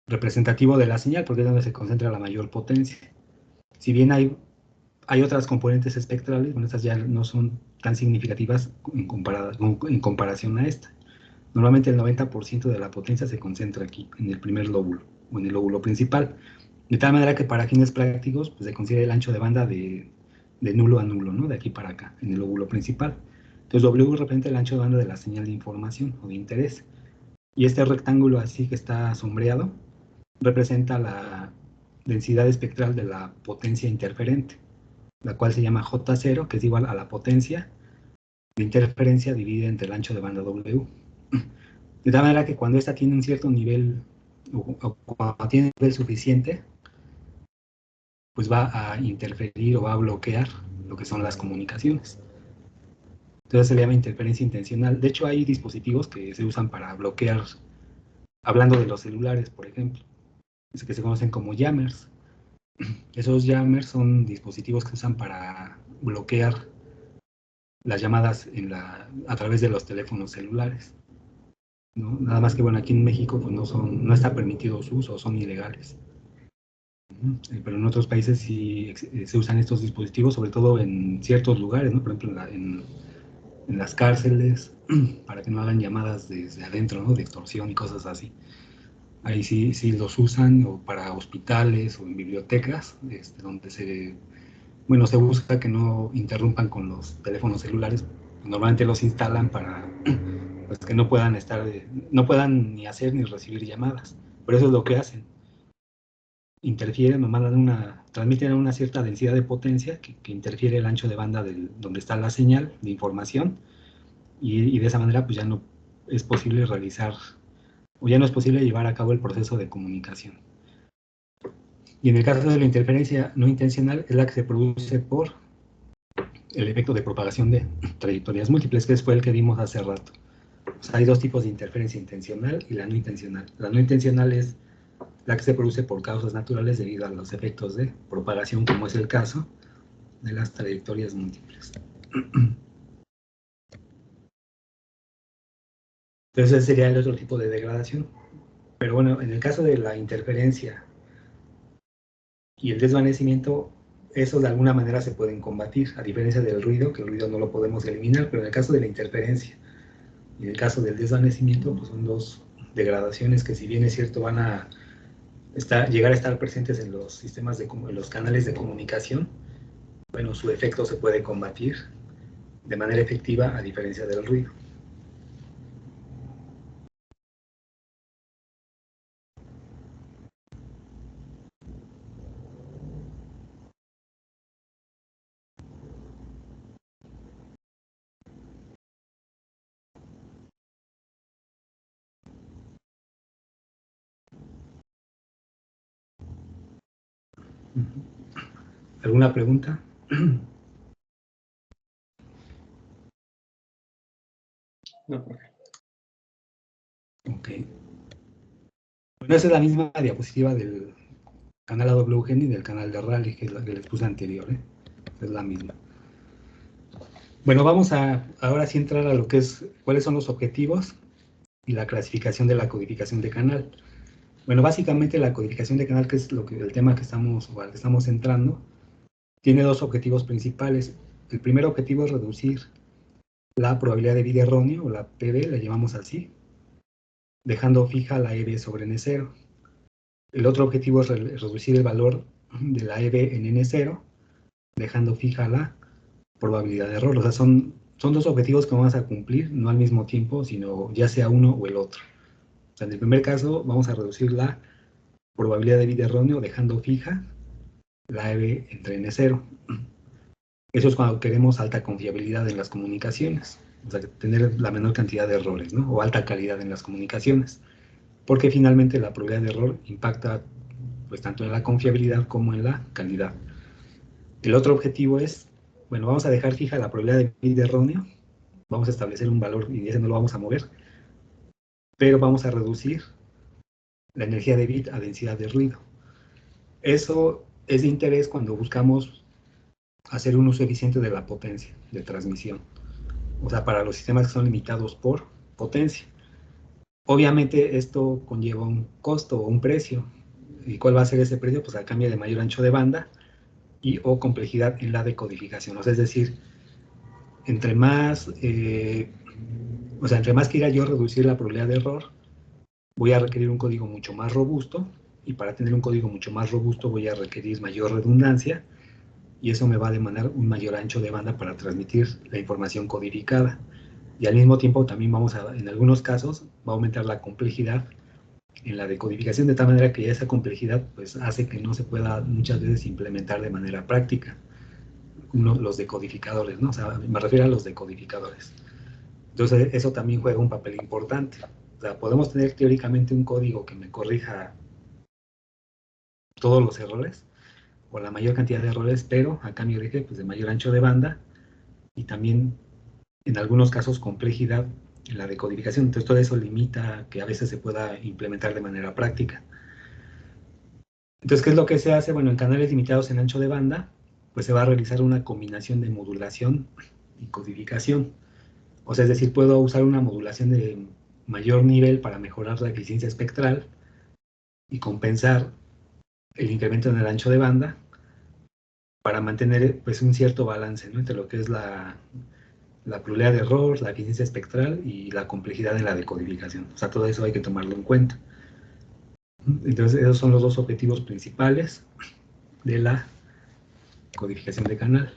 representativo de la señal, porque es donde se concentra la mayor potencia. Si bien hay otras componentes espectrales, bueno, estas ya no son tan significativas en comparación a esta. Normalmente el 90% de la potencia se concentra aquí, en el primer lóbulo, o en el lóbulo principal. De tal manera que para fines prácticos, pues se considera el ancho de banda de nulo a nulo, ¿no? De aquí para acá, en el lóbulo principal. Entonces W representa el ancho de banda de la señal de información o de interés. Y este rectángulo así que está sombreado, representa la densidad espectral de la potencia interferente, la cual se llama J0, que es igual a la potencia de interferencia dividida entre el ancho de banda W. De tal manera que cuando esta tiene un cierto nivel, o cuando tiene un nivel suficiente, pues va a interferir o va a bloquear lo que son las comunicaciones. Entonces se le llama interferencia intencional. De hecho, hay dispositivos que se usan para bloquear, hablando de los celulares, por ejemplo, que se conocen como jammers. Esos jammers son dispositivos que se usan para bloquear las llamadas a través de los teléfonos celulares, ¿no? Nada más que, bueno, aquí en México pues no está permitido su uso, son ilegales. Pero en otros países sí se usan estos dispositivos, sobre todo en ciertos lugares, ¿no? Por ejemplo, en las cárceles, para que no hagan llamadas desde adentro, ¿no? De extorsión y cosas así. Ahí sí los usan, o para hospitales o en bibliotecas, donde se busca que no interrumpan con los teléfonos celulares. Normalmente los instalan para pues, que no puedan ni hacer ni recibir llamadas. Por eso es lo que hacen. Interfieren o transmiten una cierta densidad de potencia que interfiere el ancho de banda donde está la señal de información, y de esa manera pues ya no es posible realizar, o ya no es posible llevar a cabo el proceso de comunicación. Y en el caso de la interferencia no intencional, es la que se produce por el efecto de propagación de trayectorias múltiples, que fue el que vimos hace rato. O sea, hay dos tipos de interferencia intencional y la no intencional. La no intencional es la que se produce por causas naturales debido a los efectos de propagación, como es el caso de las trayectorias múltiples. Entonces ese sería el otro tipo de degradación. Pero bueno, en el caso de la interferencia y el desvanecimiento, esos de alguna manera se pueden combatir, a diferencia del ruido, que el ruido no lo podemos eliminar, pero en el caso de la interferencia y en el caso del desvanecimiento, pues son dos degradaciones que, si bien es cierto, van a llegar a estar presentes en los sistemas en los canales de comunicación, bueno, su efecto se puede combatir de manera efectiva a diferencia del ruido. ¿Alguna pregunta? No, profe. Ok. Bueno, esa es la misma diapositiva del canal AWGen y del canal de Rally, que es la que les puse anterior, ¿eh? Es la misma. Bueno, vamos a ahora sí entrar a lo que es cuáles son los objetivos y la clasificación de la codificación de canal. Bueno, básicamente la codificación de canal, que es el tema que estamos, o al que estamos entrando, tiene dos objetivos principales. El primer objetivo es reducir la probabilidad de bit erróneo, o la PB, la llamamos así, dejando fija la EB sobre N0. El otro objetivo es reducir el valor de la EB en N0, dejando fija la probabilidad de error. O sea, son dos objetivos que vamos a cumplir, no al mismo tiempo, sino ya sea uno o el otro. O sea, en el primer caso vamos a reducir la probabilidad de bit erróneo, dejando fija la EB entre N0. Eso es cuando queremos alta confiabilidad en las comunicaciones, o sea, tener la menor cantidad de errores, ¿no? O alta calidad en las comunicaciones, porque finalmente la probabilidad de error impacta pues tanto en la confiabilidad como en la calidad. El otro objetivo es, bueno, vamos a dejar fija la probabilidad de bit erróneo, vamos a establecer un valor y ese no lo vamos a mover, pero vamos a reducir la energía de bit a densidad de ruido. Eso es de interés cuando buscamos hacer un uso eficiente de la potencia de transmisión, o sea, para los sistemas que son limitados por potencia. Obviamente esto conlleva un costo o un precio. ¿Y cuál va a ser ese precio? Pues a cambio de mayor ancho de banda y o complejidad en la decodificación. O sea, es decir, entre más, entre más quiera yo reducir la probabilidad de error, voy a requerir un código mucho más robusto, y para tener un código mucho más robusto voy a requerir mayor redundancia, y eso me va a demandar un mayor ancho de banda para transmitir la información codificada. Y al mismo tiempo también en algunos casos, va a aumentar la complejidad en la decodificación, de tal manera que esa complejidad pues hace que no se pueda muchas veces implementar de manera práctica los decodificadores, ¿no? O sea, me refiero a los decodificadores. Entonces, eso también juega un papel importante. O sea, podemos tener teóricamente un código que me corrija todos los errores, o la mayor cantidad de errores, pero a cambio de, pues, de mayor ancho de banda, y también, en algunos casos, complejidad en la decodificación. Entonces, todo eso limita que a veces se pueda implementar de manera práctica. Entonces, ¿qué es lo que se hace? Bueno, en canales limitados en ancho de banda, pues se va a realizar una combinación de modulación y codificación. O sea, es decir, puedo usar una modulación de mayor nivel para mejorar la eficiencia espectral y compensar el incremento en el ancho de banda para mantener pues un cierto balance, ¿no?, entre lo que es la probabilidad de error, la eficiencia espectral y la complejidad en la decodificación. O sea, todo eso hay que tomarlo en cuenta. Entonces, esos son los dos objetivos principales de la codificación de canal.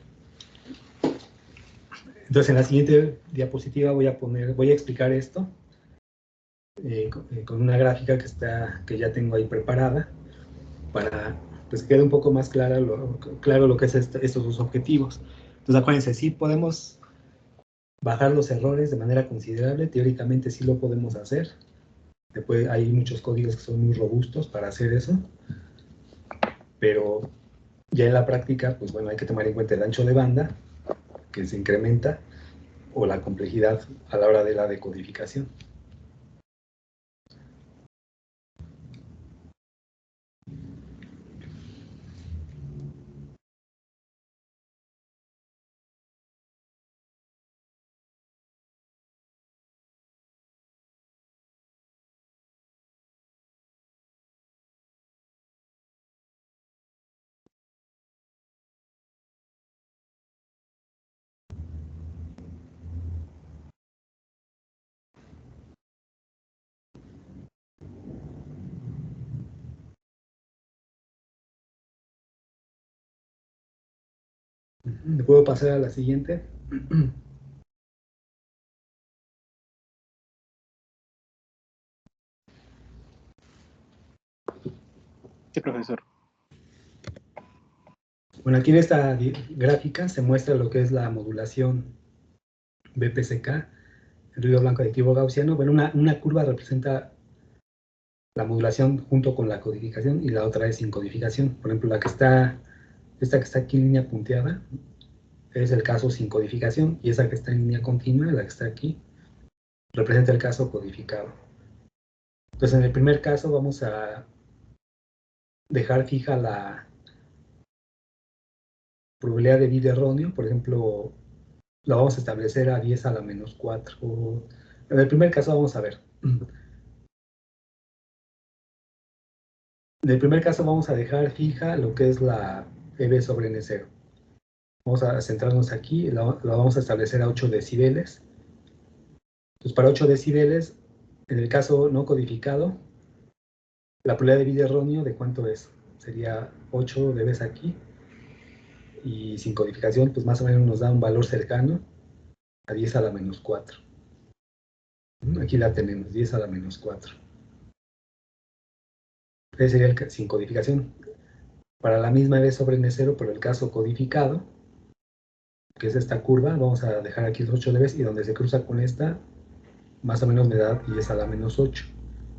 Entonces, en la siguiente diapositiva voy a explicar esto con una gráfica que ya tengo ahí preparada para pues, que quede un poco más claro lo que es estos dos objetivos. Entonces, acuérdense, sí podemos bajar los errores de manera considerable, teóricamente sí lo podemos hacer. Después hay muchos códigos que son muy robustos para hacer eso, pero ya en la práctica, pues bueno, hay que tomar en cuenta el ancho de banda, que se incrementa, o la complejidad a la hora de la decodificación. ¿Me puedo pasar a la siguiente? Sí, profesor. Bueno, aquí en esta gráfica se muestra lo que es la modulación BPCK, el ruido blanco aditivo gaussiano. Bueno, una curva representa la modulación junto con la codificación y la otra es sin codificación. Por ejemplo, esta que está aquí en línea punteada es el caso sin codificación y esa que está en línea continua, la que está aquí, representa el caso codificado. Entonces, en el primer caso vamos a dejar fija la probabilidad de bit erróneo. Por ejemplo, la vamos a establecer a 10 a la menos 4. En el primer caso vamos a ver. En el primer caso vamos a dejar fija lo que es la EB sobre N0. Vamos a centrarnos aquí, la vamos a establecer a 8 decibeles. Entonces, para 8 decibeles, en el caso no codificado, la probabilidad de bit erróneo, ¿de cuánto es? Sería 8 dBs aquí. Y sin codificación, pues más o menos nos da un valor cercano a 10 a la menos 4. Aquí la tenemos, 10 a la menos 4. Ese sería el sin codificación. Para la misma EB sobre N0, pero el caso codificado, que es esta curva, vamos a dejar aquí los 8 dBs y donde se cruza con esta, más o menos me da 10 a la menos 8.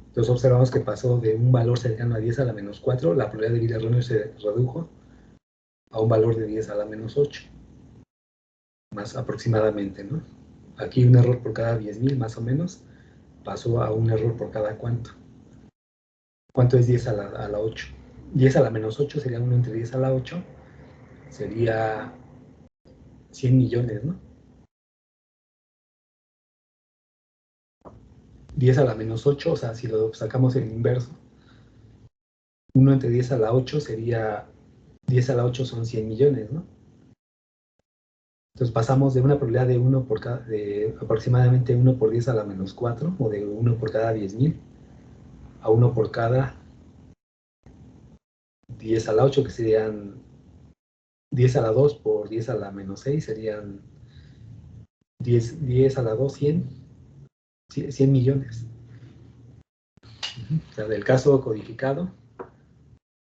Entonces observamos que pasó de un valor cercano a 10 a la menos 4, la probabilidad de bit erróneo se redujo a un valor de 10 a la menos 8, más aproximadamente, ¿no? Aquí un error por cada 10.000 más o menos, pasó a un error por cada cuánto. ¿Cuánto es 10 a la 8? 10 a la menos 8 sería 1 entre 10 a la 8, sería 100 millones, ¿no? 10 a la menos 8, o sea, si lo sacamos en inverso, 1 entre 10 a la 8 sería, 10 a la 8 son 100 millones, ¿no? Entonces pasamos de una probabilidad de 1 por cada, de aproximadamente 1 por 10 a la menos 4, o de 1 por cada 10.000, a 1 por cada 10 a la 8, que serían 10 a la 2 por 10 a la menos 6, serían 10 a la 2, 100 millones. O sea, del caso codificado,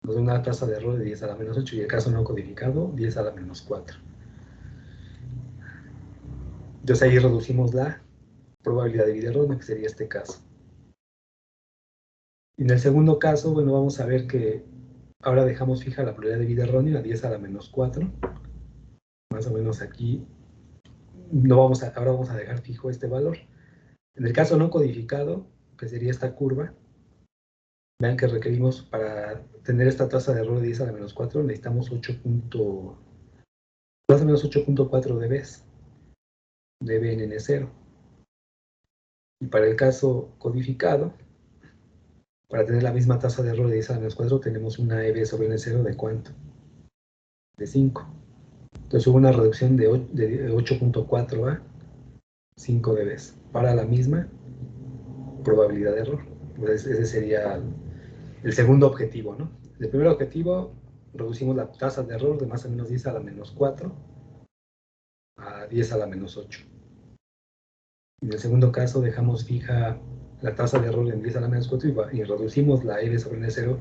nos da una tasa de error de 10 a la menos 8 y el caso no codificado, 10 a la menos 4. Entonces ahí reducimos la probabilidad de bit erróneo, que sería este caso. En el segundo caso, bueno, vamos a ver que ahora dejamos fija la probabilidad de bit erróneo a 10 a la menos 4. Más o menos aquí, ahora vamos a dejar fijo este valor. En el caso no codificado, que sería esta curva, vean que requerimos para tener esta tasa de error de 10 a la menos 4, necesitamos más o menos 8.4 dBs de B en N0. Y para el caso codificado, para tener la misma tasa de error de 10 a la menos 4, tenemos una EB sobre N0 de ¿cuánto? De 5. Entonces hubo una reducción de 8.4 a 5 dBs para la misma probabilidad de error. Entonces ese sería el segundo objetivo, ¿no? El primer objetivo, reducimos la tasa de error de más o menos 10 a la menos 4 a 10 a la menos 8. En el segundo caso, dejamos fija la tasa de error en 10 a la menos 4 y reducimos la EB sobre N0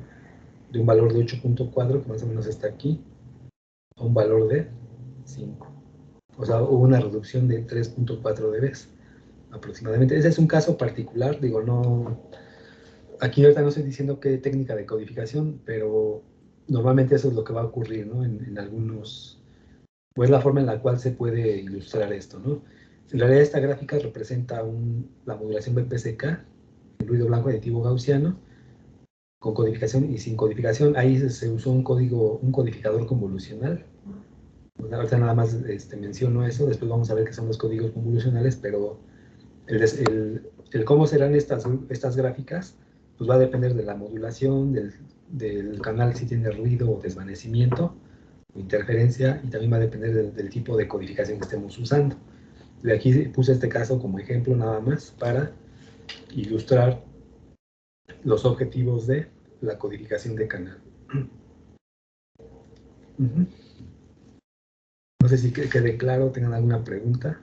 de un valor de 8.4, que más o menos está aquí, a un valor de 5. O sea, hubo una reducción de 3.4 dBs aproximadamente. Ese es un caso particular, digo, no... Aquí ahorita no estoy diciendo qué técnica de codificación, pero normalmente eso es lo que va a ocurrir, ¿no? En algunos... Pues la forma en la cual se puede ilustrar esto, ¿no? En realidad esta gráfica representa la modulación BPCK, el ruido blanco aditivo gaussiano, con codificación y sin codificación. Ahí se usó un codificador convolucional. Pues ahorita nada más menciono eso, después vamos a ver qué son los códigos convolucionales, pero el cómo serán estas gráficas pues va a depender de la modulación, del canal si tiene ruido o desvanecimiento o interferencia, y también va a depender del tipo de codificación que estemos usando. De aquí puse este caso como ejemplo nada más para ilustrar los objetivos de la codificación de canal. No sé si quede claro, tengan alguna pregunta.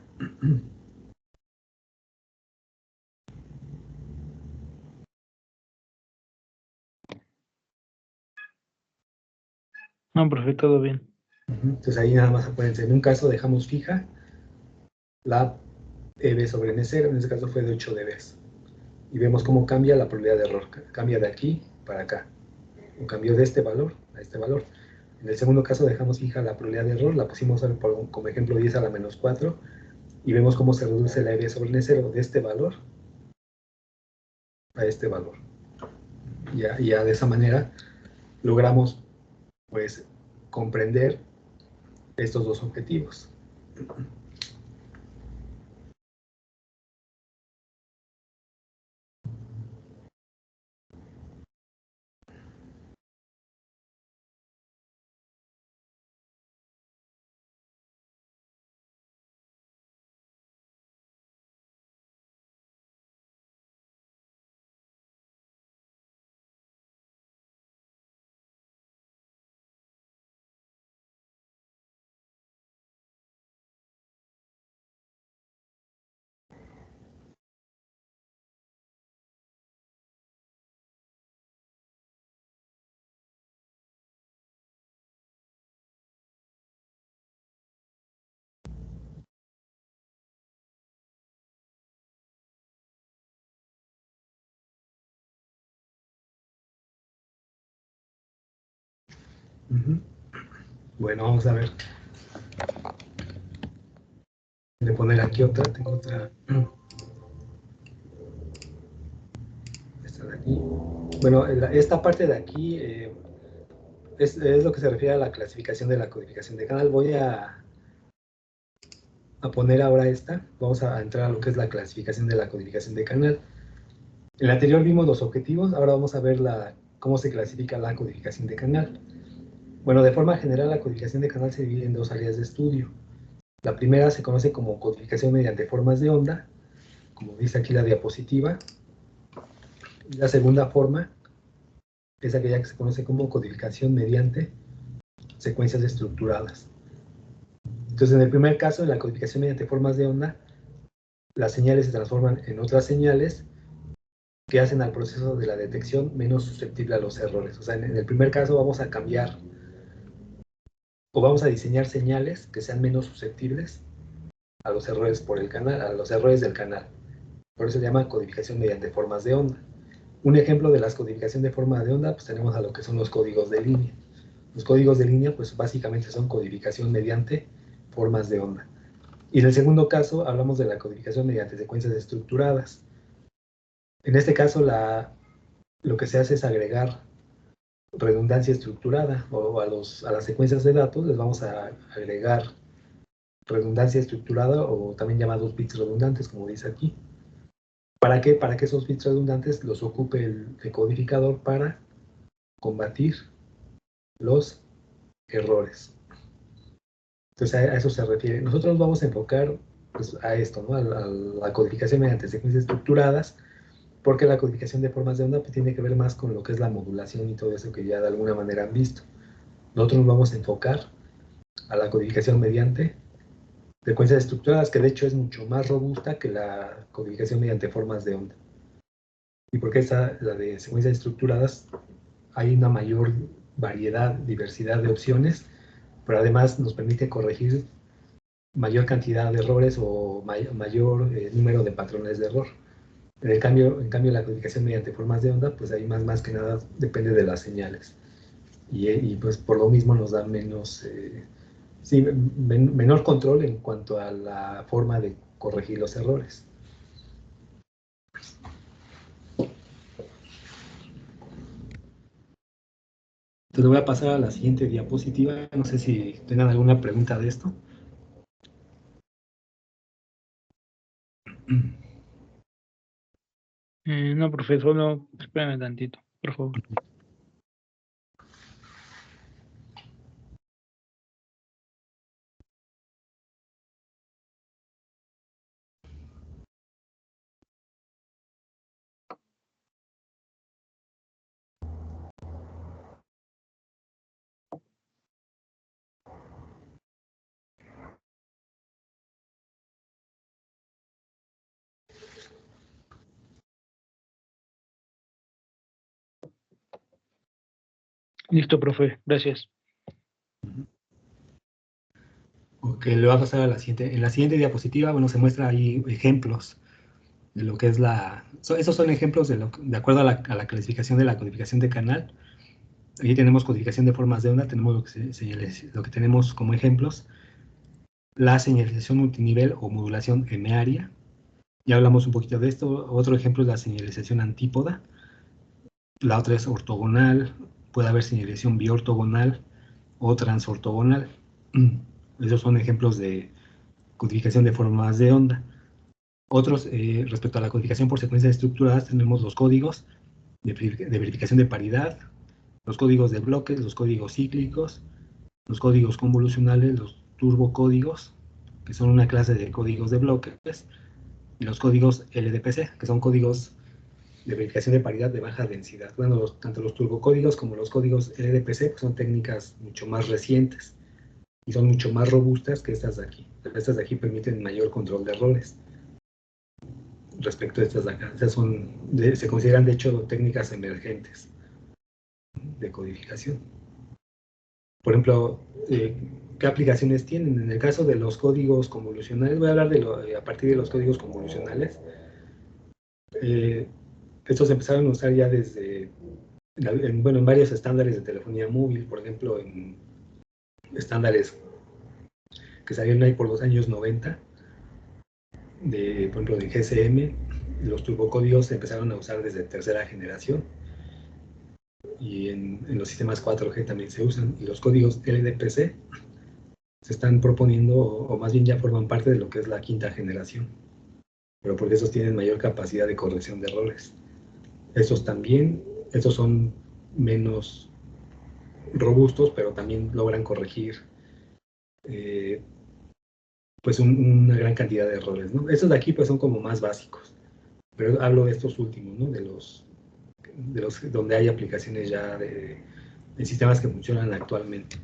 No, profe, todo bien. Entonces ahí nada más acuérdense, en un caso dejamos fija la EB sobre N0, en este caso fue de 8 dB. Y vemos cómo cambia la probabilidad de error, cambia de aquí para acá, o cambió de este valor a este valor. En el segundo caso dejamos fija la probabilidad de error, la pusimos como ejemplo 10 a la menos 4, y vemos cómo se reduce la EB sobre N0 de este valor a este valor. Ya de esa manera logramos pues comprender estos dos objetivos. Bueno, vamos a ver. De poner aquí otra, tengo otra. Esta de aquí. Bueno, esta parte de aquí es lo que se refiere a la clasificación de la codificación de canal. Voy a poner ahora esta. Vamos a entrar a lo que es la clasificación de la codificación de canal. En la anterior vimos los objetivos, ahora vamos a ver cómo se clasifica la codificación de canal. Bueno, de forma general, la codificación de canal se divide en dos áreas de estudio. La primera se conoce como codificación mediante formas de onda, como dice aquí la diapositiva. Y la segunda forma es aquella que se conoce como codificación mediante secuencias estructuradas. Entonces, en el primer caso, en la codificación mediante formas de onda, las señales se transforman en otras señales que hacen al proceso de la detección menos susceptible a los errores. O sea, en el primer caso vamos a cambiar o vamos a diseñar señales que sean menos susceptibles a los errores por el canal, a los errores del canal. Por eso se llama codificación mediante formas de onda. Un ejemplo de la codificación de forma de onda, pues tenemos a lo que son los códigos de línea. Los códigos de línea, pues básicamente son codificación mediante formas de onda. Y en el segundo caso, hablamos de la codificación mediante secuencias estructuradas. En este caso, lo que se hace es agregar redundancia estructurada, o a las secuencias de datos les vamos a agregar redundancia estructurada, o también llamados bits redundantes, como dice aquí. ¿Para qué? Para que esos bits redundantes los ocupe el decodificador para combatir los errores. Entonces a eso se refiere. Nosotros vamos a enfocar pues, a esto, ¿no? A la codificación mediante secuencias estructuradas, porque la codificación de formas de onda pues, tiene que ver más con lo que es la modulación y todo eso que ya de alguna manera han visto. Nosotros nos vamos a enfocar a la codificación mediante secuencias estructuradas, que de hecho es mucho más robusta que la codificación mediante formas de onda. Y porque la de secuencias estructuradas hay una mayor variedad, diversidad de opciones, pero además nos permite corregir mayor cantidad de errores o mayor número de patrones de error. En cambio, la codificación mediante formas de onda, pues ahí más que nada depende de las señales. Y pues por lo mismo nos da menos, sí, menor control en cuanto a la forma de corregir los errores. Entonces voy a pasar a la siguiente diapositiva. No sé si tengan alguna pregunta de esto. No, profe, solo espérame tantito, por favor. Listo, profe. Gracias. Ok, le va a pasar a la siguiente. En la siguiente diapositiva, bueno, se muestra ahí ejemplos de lo que es esos son ejemplos de acuerdo a la clasificación de la codificación de canal. Aquí tenemos codificación de formas de onda, tenemos lo que tenemos como ejemplos, la señalización multinivel o modulación M-área. Ya hablamos un poquito de esto. Otro ejemplo es la señalización antípoda. La otra es ortogonal, puede haber señalización biortogonal o transortogonal. Esos son ejemplos de codificación de formas de onda. Otros, respecto a la codificación por secuencias estructuradas, tenemos los códigos de verificación de paridad, los códigos de bloques, los códigos cíclicos, los códigos convolucionales, los turbocódigos, que son una clase de códigos de bloques, y los códigos LDPC, que son códigos de verificación de paridad de baja densidad. Bueno, tanto los turbocódigos como los códigos LDPC pues son técnicas mucho más recientes y son mucho más robustas que estas de aquí. Estas de aquí permiten mayor control de errores respecto a estas de acá. Estas se consideran, de hecho, técnicas emergentes de codificación. Por ejemplo, ¿qué aplicaciones tienen? En el caso de los códigos convolucionales, voy a hablar a partir de los códigos convolucionales. Eh, estos se empezaron a usar ya desde, en varios estándares de telefonía móvil, por ejemplo, en estándares que salieron ahí por los años 90, por ejemplo, de GSM. Los turbocódigos se empezaron a usar desde tercera generación y en los sistemas 4G también se usan. Y los códigos LDPC se están proponiendo, o más bien ya forman parte de lo que es la quinta generación, pero porque esos tienen mayor capacidad de corrección de errores. Estos son menos robustos, pero también logran corregir eh, pues una gran cantidad de errores, ¿no? Estos de aquí pues son como más básicos, pero hablo de estos últimos, ¿no? De los donde hay aplicaciones ya de sistemas que funcionan actualmente.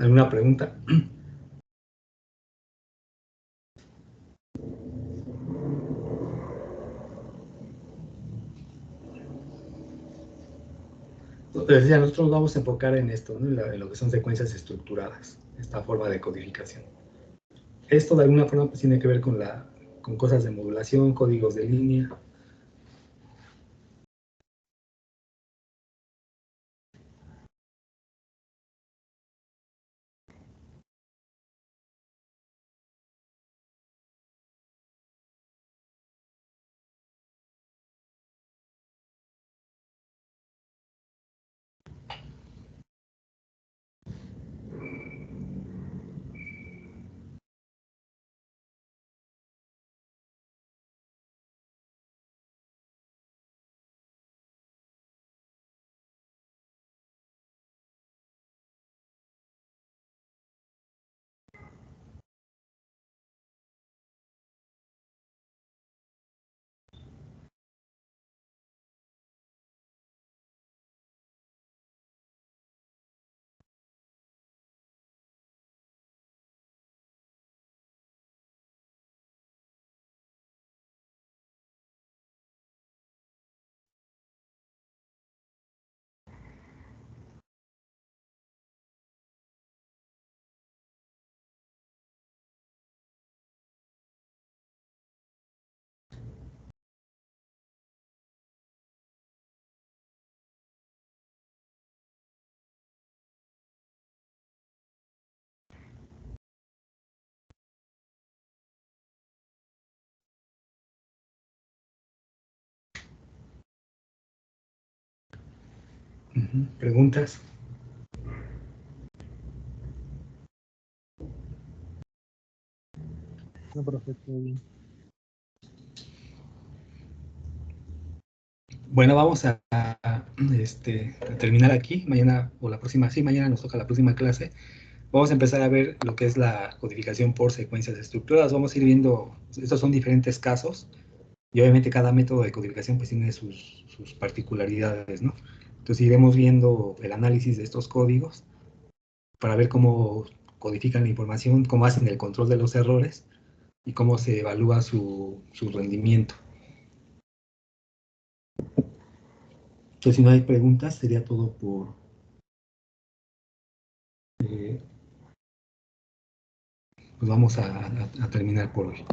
¿Alguna pregunta? Les decía, nosotros nos vamos a enfocar en esto, ¿no? En lo que son secuencias estructuradas, esta forma de codificación. Esto de alguna forma pues, tiene que ver con cosas de modulación, códigos de línea. ¿Preguntas? No, profe, todo bien. Bueno, vamos a terminar aquí. Mañana o la próxima, sí, mañana nos toca la próxima clase. Vamos a empezar a ver lo que es la codificación por secuencias estructuradas. Vamos a ir viendo, estos son diferentes casos, y obviamente cada método de codificación pues tiene sus particularidades, ¿no? Entonces iremos viendo el análisis de estos códigos para ver cómo codifican la información, cómo hacen el control de los errores y cómo se evalúa su rendimiento. Entonces, si no hay preguntas, sería todo por... pues vamos a terminar por hoy.